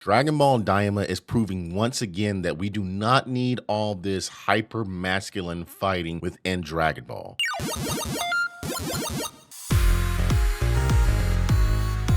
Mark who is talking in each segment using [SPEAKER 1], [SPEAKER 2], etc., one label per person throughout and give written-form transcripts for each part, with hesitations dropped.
[SPEAKER 1] Dragon Ball Daima is proving once again that we do not need all this hyper masculine fighting within Dragon Ball.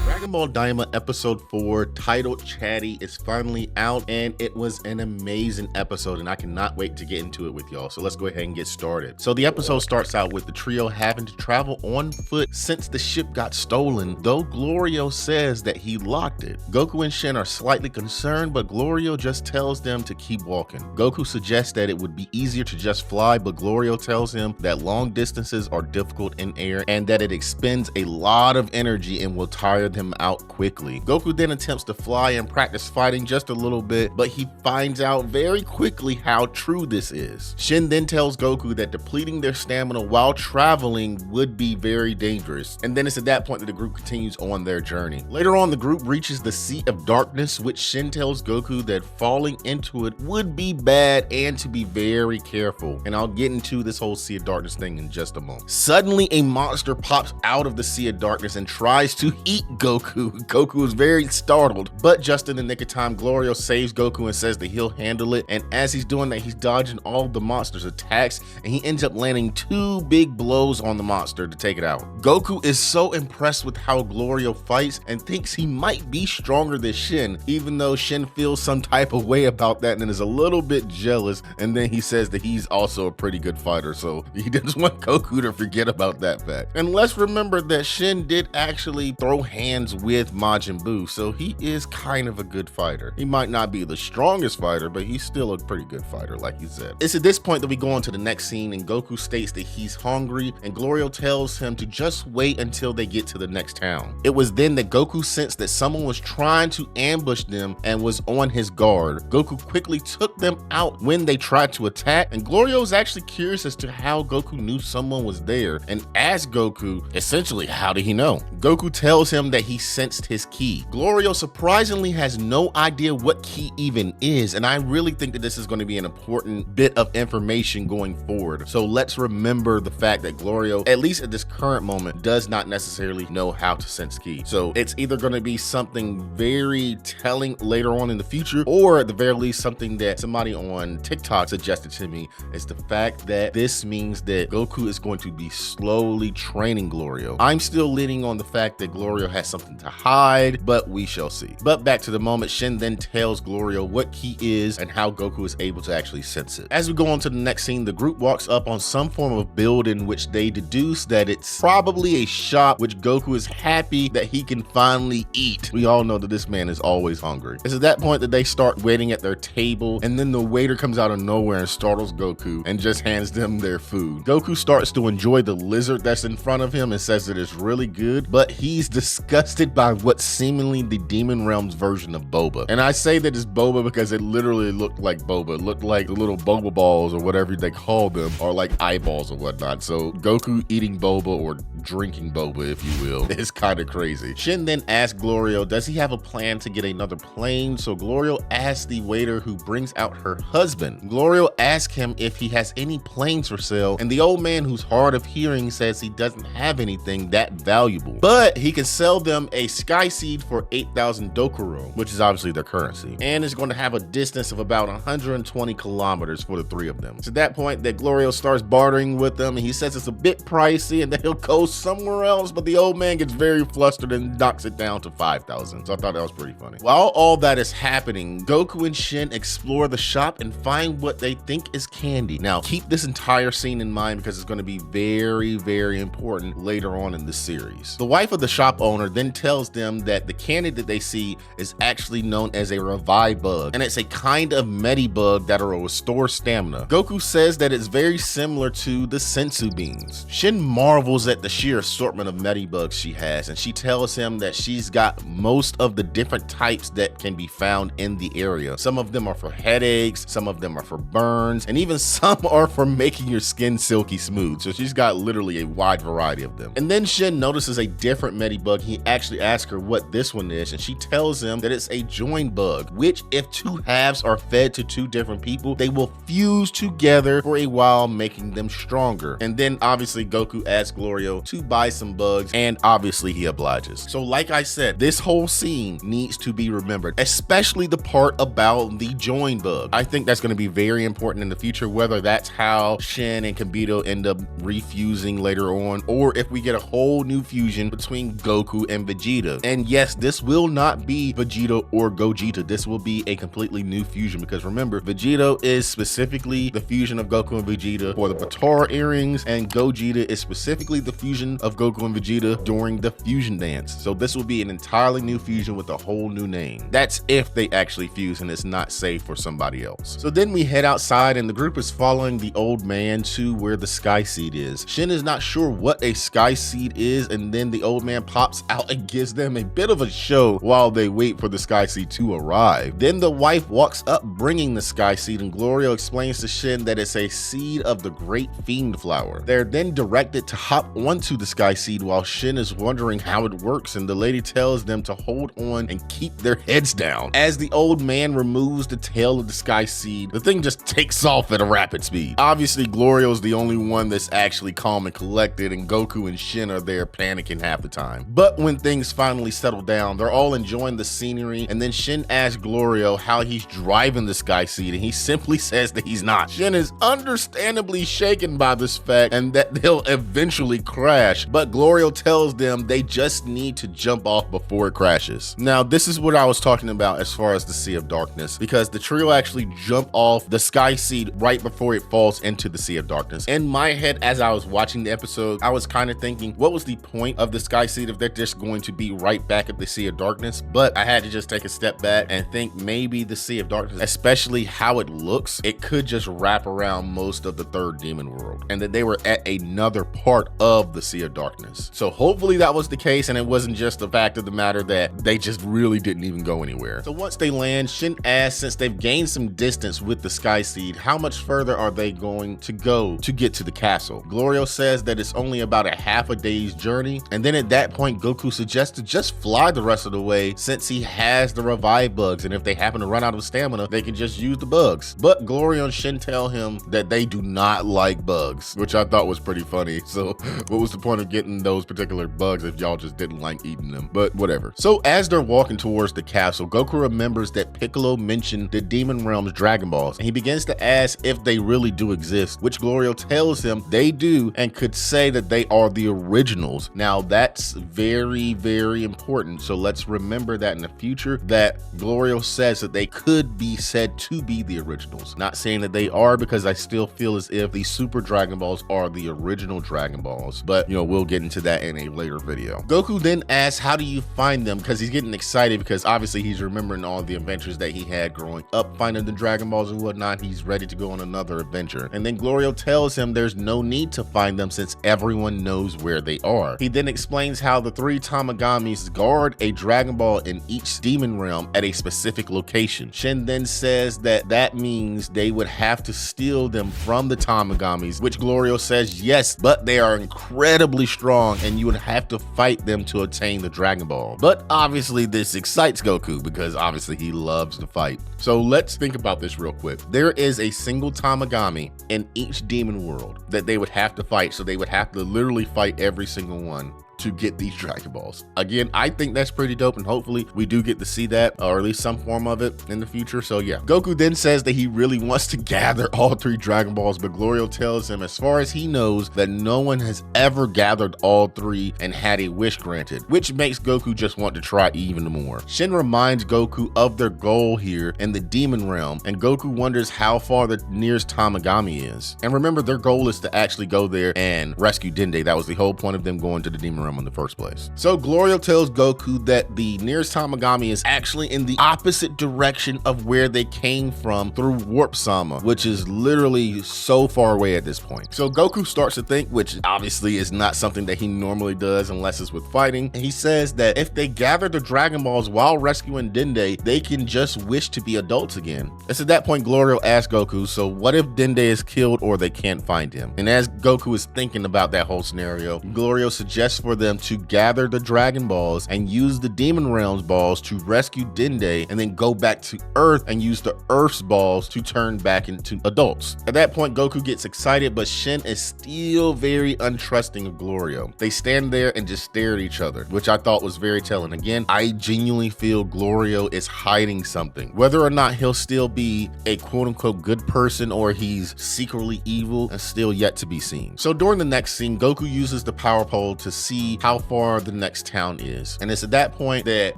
[SPEAKER 1] Dragon Ball Daima episode 4 titled Chatty is finally out, and it was an amazing episode and I cannot wait to get into it with y'all. So let's go ahead and get started. So the episode starts out with the trio having to travel on foot since the ship got stolen, though Glorio says that he locked it. Goku and Shin are slightly concerned, but Glorio just tells them to keep walking. Goku suggests that it would be easier to just fly, but Glorio tells him that long distances are difficult in air and that it expends a lot of energy and will tire them out quickly. Goku then attempts to fly and practice fighting just a little bit, but he finds out very quickly how true this is. Shin then tells Goku that depleting their stamina while traveling would be very dangerous, and then it's at that point that the group continues on their journey. Later on, the group reaches the Sea of Darkness, which Shin tells Goku that falling into it would be bad and to be very careful, and I'll get into this whole Sea of Darkness thing in just a moment. Suddenly, a monster pops out of the Sea of Darkness and tries to eat Goku. Goku is very startled, but just in the nick of time, Glorio saves Goku and says that he'll handle it, and as he's doing that, he's dodging all of the monster's attacks, and he ends up landing 2 big blows on the monster to take it out. Goku is so impressed with how Glorio fights and thinks he might be stronger than Shin, even though Shin feels some type of way about that and is a little bit jealous, and then he says that he's also a pretty good fighter, so he doesn't want Goku to forget about that fact. And let's remember that Shin did actually throw hands with Majin Buu, so he is kind of a good fighter. He might not be the strongest fighter, but he's still a pretty good fighter, like he said. It's at this point that we go on to the next scene, and Goku states that he's hungry, and Glorio tells him to just wait until they get to the next town. It was then that Goku sensed that someone was trying to ambush them and was on his guard. Goku quickly took them out when they tried to attack, and Glorio is actually curious as to how Goku knew someone was there and asked Goku, essentially, how did he know? Goku tells him that he sensed his ki. Glorio surprisingly has no idea what ki even is, and I really think that this is going to be an important bit of information going forward. So let's remember the fact that Glorio, at least at this current moment, does not necessarily know how to sense ki. So it's either going to be something very telling later on in the future, or at the very least something that somebody on TikTok suggested to me, is the fact that this means that Goku is going to be slowly training Glorio. I'm still leaning on the fact that Glorio has something to hide, but we shall see. But back to the moment, Shin then tells Glorio what ki is and how Goku is able to actually sense it. As we go on to the next scene, the group walks up on some form of building, which they deduce that it's probably a shop, which Goku is happy that he can finally eat. We all know that this man is always hungry. It's at that point that they start waiting at their table, and then the waiter comes out of nowhere and startles Goku and just hands them their food. Goku starts to enjoy the lizard that's in front of him and says that it's really good, but he's disgusted by what's seemingly the Demon Realm's version of boba. And I say that it's boba because it literally looked like boba. It looked like the little boba balls or whatever they call them, or like eyeballs or whatnot. So Goku eating boba, or drinking boba if you will, is kind of crazy. Shin then asks Glorio, does he have a plan to get another plane? So Glorio asks the waiter, who brings out her husband. Glorio asks him if he has any planes for sale, and the old man, who's hard of hearing, says he doesn't have anything that valuable, but he can sell them a sky seed for 8,000 dokuro, which is obviously their currency, and it's going to have a distance of about 120 kilometers for the 3 of them. It's at that point that Glorio starts bartering with them, and he says it's a bit pricey and that he'll go somewhere else, but the old man gets very flustered and knocks it down to 5,000. So I thought that was pretty funny. While all that is happening, Goku and Shin explore the shop and find what they think is candy. Now, keep this entire scene in mind because it's going to be very, very important later on in the series. The wife of the shop owner then tells them that the candy that they see is actually known as a revive bug, and it's a kind of medibug that'll restore stamina. Goku says that it's very similar to the sensu beans. Shin marvels at the sheer assortment of medibugs she has, and she tells him that she's got most of the different types that can be found in the area. Some of them are for headaches, some of them are for burns, and even some are for making your skin silky smooth. So she's got literally a wide variety of them. And then Shin notices a different medibug he actually actually asks her what this one is, and she tells him that it's a join bug, which if two halves are fed to two different people, they will fuse together for a while, making them stronger. And then obviously Goku asks Glorio to buy some bugs, and obviously he obliges. So like I said, this whole scene needs to be remembered, especially the part about the join bug. I think that's going to be very important in the future, whether that's how Shin and Kibito end up refusing later on, or if we get a whole new fusion between Goku and Vegeta. And yes, this will not be Vegeta or Gogeta. This will be a completely new fusion, because remember, Vegeta is specifically the fusion of Goku and Vegeta for the Potara earrings, and Gogeta is specifically the fusion of Goku and Vegeta during the fusion dance. So this will be an entirely new fusion with a whole new name. That's if they actually fuse and it's not safe for somebody else. So then we head outside, and the group is following the old man to where the Sky Seed is. Shin is not sure what a Sky Seed is, and then the old man pops out and gives them a bit of a show while they wait for the Sky Seed to arrive. Then the wife walks up bringing the Sky Seed, and Glorio explains to Shin that it's a seed of the Great Fiend Flower. They're then directed to hop onto the Sky Seed while Shin is wondering how it works, and the lady tells them to hold on and keep their heads down. As the old man removes the tail of the Sky Seed, the thing just takes off at a rapid speed. Obviously, Glorio's the only one that's actually calm and collected, and Goku and Shin are there panicking half the time. But when things finally settle down, they're all enjoying the scenery, and then Shin asks Glorio how he's driving the Sky Seed, and he simply says that he's not. Shin is understandably shaken by this fact and that they'll eventually crash, but Glorio tells them they just need to jump off before it crashes. Now, this is what I was talking about as far as the Sea of Darkness, because the trio actually jump off the Sky Seed right before it falls into the Sea of Darkness. In my head, as I was watching the episode, I was kind of thinking, what was the point of the Sky Seed if they're just going to be right back at the Sea of Darkness? But I had to just take a step back and think maybe the Sea of Darkness, especially how it looks, it could just wrap around most of the third demon world, and that they were at another part of the Sea of Darkness. So hopefully that was the case, and it wasn't just the fact of the matter that they just really didn't even go anywhere. So once they land, Shin asks, since they've gained some distance with the Sky Seed, how much further are they going to go to get to the castle? Glorio says that it's only about a half a day's journey, and then at that point Goku suggests to just fly the rest of the way since he has the revive bugs, and if they happen to run out of stamina, they can just use the bugs. But Glorio and Shin tell him that they do not like bugs, which I thought was pretty funny. So what was the point of getting those particular bugs if y'all just didn't like eating them? But whatever. So as they're walking towards the castle, Goku remembers that Piccolo mentioned the Demon Realm's Dragon Balls, and he begins to ask if they really do exist, which Glorio tells him they do and could say that they are the originals. Now that's very, very important. So let's remember that in the future, that Glorio says that they could be said to be the originals. Not saying that they are, because I still feel as if the Super Dragon Balls are the original Dragon Balls, but you know, we'll get into that in a later video. Goku then asks, how do you find them? Because he's getting excited, because obviously he's remembering all the adventures that he had growing up finding the Dragon Balls and whatnot. He's ready to go on another adventure. And then Glorio tells him there's no need to find them since everyone knows where they are. He then explains how the 3 Tamagamis guard a Dragon Ball in each demon realm at a specific location. Shin then says that that means they would have to steal them from the Tamagamis, which Glorio says yes, but they are incredibly strong and you would have to fight them to attain the Dragon Ball. But obviously this excites Goku because obviously he loves to fight. So let's think about this real quick. There is a single Tamagami in each demon world that they would have to fight, so they would have to literally fight every single one to get these Dragon Balls. Again, I think that's pretty dope, and hopefully we do get to see that, or at least some form of it in the future. So yeah, Goku then says that he really wants to gather all 3 Dragon Balls, but Glorio tells him as far as he knows that no one has ever gathered all 3 and had a wish granted, which makes Goku just want to try even more. Shin reminds Goku of their goal here in the demon realm, and Goku wonders how far the nearest Tamagami is. And remember, their goal is to actually go there and rescue Dende. That was the whole point of them going to the demon realm in the first place. So Glorio tells Goku that the nearest Tamagami is actually in the opposite direction of where they came from through Warp Sama, which is literally so far away at this point. So Goku starts to think, which obviously is not something that he normally does unless it's with fighting. And he says that if they gather the Dragon Balls while rescuing Dende, they can just wish to be adults again. It's at that point Glorio asks Goku, so what if Dende is killed or they can't find him? And as Goku is thinking about that whole scenario, Glorio suggests for them them to gather the Dragon Balls and use the Demon Realms balls to rescue Dende, and then go back to Earth and use the Earth's balls to turn back into adults. At that point, Goku gets excited, but Shin is still very untrusting of Glorio. They stand there and just stare at each other, which I thought was very telling. Again, I genuinely feel Glorio is hiding something. Whether or not he'll still be a quote-unquote good person or he's secretly evil is still yet to be seen. So during the next scene, Goku uses the power pole to see how far the next town is. And it's at that point that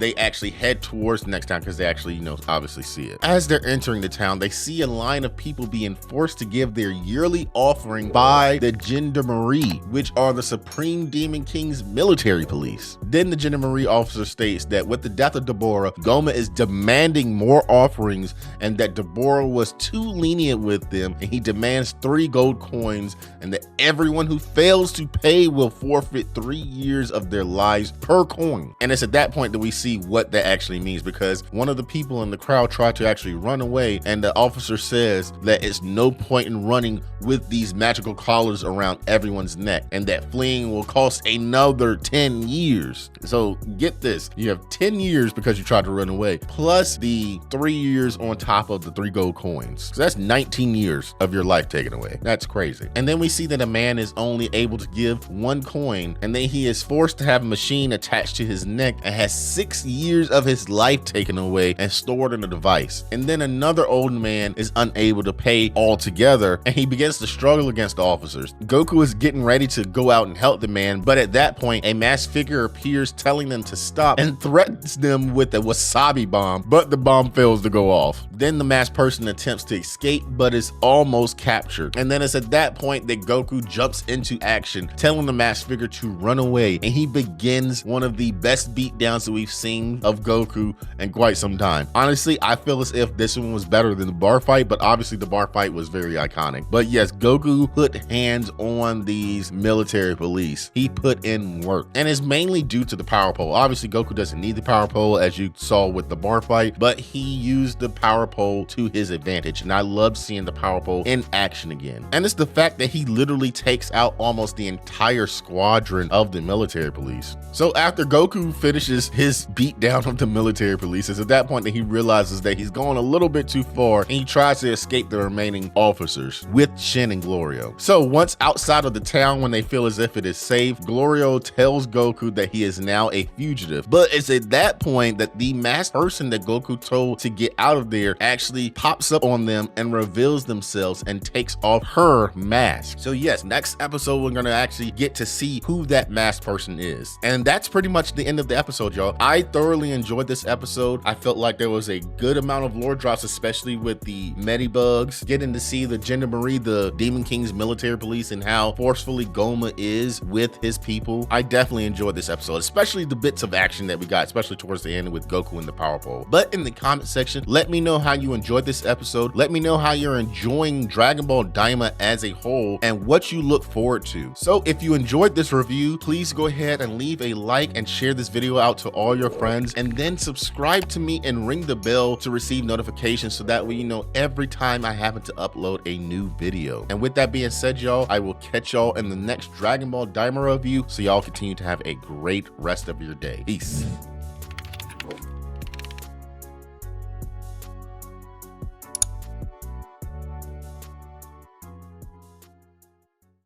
[SPEAKER 1] they actually head towards the next town, because they actually, obviously see it. As they're entering the town, they see a line of people being forced to give their yearly offering by the Gendarmerie, which are the Supreme Demon King's military police. Then the Gendarmerie officer states that with the death of Deborah, Goma is demanding more offerings, and that Deborah was too lenient with them, and he demands 3 gold coins, and that everyone who fails to pay will forfeit 3 years of their lives per coin. And it's at that point that we see what that actually means, because one of the people in the crowd tried to actually run away, and the officer says that it's no point in running with these magical collars around everyone's neck, and that fleeing will cost another 10 years. So get this, you have 10 years because you tried to run away, plus the 3 years on top of the 3 gold coins. So that's 19 years of your life taken away. That's crazy. And then we see that a man is only able to give 1 coin, and then he is forced to have a machine attached to his neck and has 6 years of his life taken away and stored in a device. And then another old man is unable to pay altogether, and he begins to struggle against the officers. Goku is getting ready to go out and help the man, but at that point, a masked figure appears telling them to stop and threatens them with a wasabi bomb, but the bomb fails to go off. Then the masked person attempts to escape, but is almost captured. And then it's at that point that Goku jumps into action, telling the masked figure to run away, and he begins one of the best beatdowns that we've seen of Goku in quite some time. Honestly, I feel as if this one was better than the bar fight, but obviously the bar fight was very iconic. But yes, Goku put hands on these military police. He put in work, and it's mainly due to the power pole. Obviously, Goku doesn't need the power pole, as you saw with the bar fight, but he used the power pole to his advantage, and I love seeing the power pole in action again. And it's the fact that he literally takes out almost the entire squadron of the military police. So after Goku finishes his beatdown of the military police, it's at that point that he realizes that he's gone a little bit too far, and he tries to escape the remaining officers with Shin and Glorio. So once outside of the town, when they feel as if it is safe, Glorio tells Goku that he is now a fugitive. But it's at that point that the masked person that Goku told to get out of there actually pops up on them and reveals themselves and takes off her mask. So yes, next episode we're gonna actually get to see who that masked person is. And that's pretty much the end of the episode, y'all. I thoroughly enjoyed this episode. I felt like there was a good amount of lore drops, especially with the Medibugs, getting to see the Gendarmerie, the Demon King's military police, and how forcefully Goma is with his people. I definitely enjoyed this episode, especially the bits of action that we got, especially towards the end with Goku and the power pole. But in the comment section, let me know how you enjoyed this episode. Let me know how you're enjoying Dragon Ball Daima as a whole and what you look forward to. So if you enjoyed this review, please go ahead and leave a like and share this video out to all your friends, and then subscribe to me and ring the bell to receive notifications, so that way you know every time I happen to upload a new video. And with that being said, y'all, I will catch y'all in the next Dragon Ball Daima review, so y'all continue to have a great rest of your day. Peace.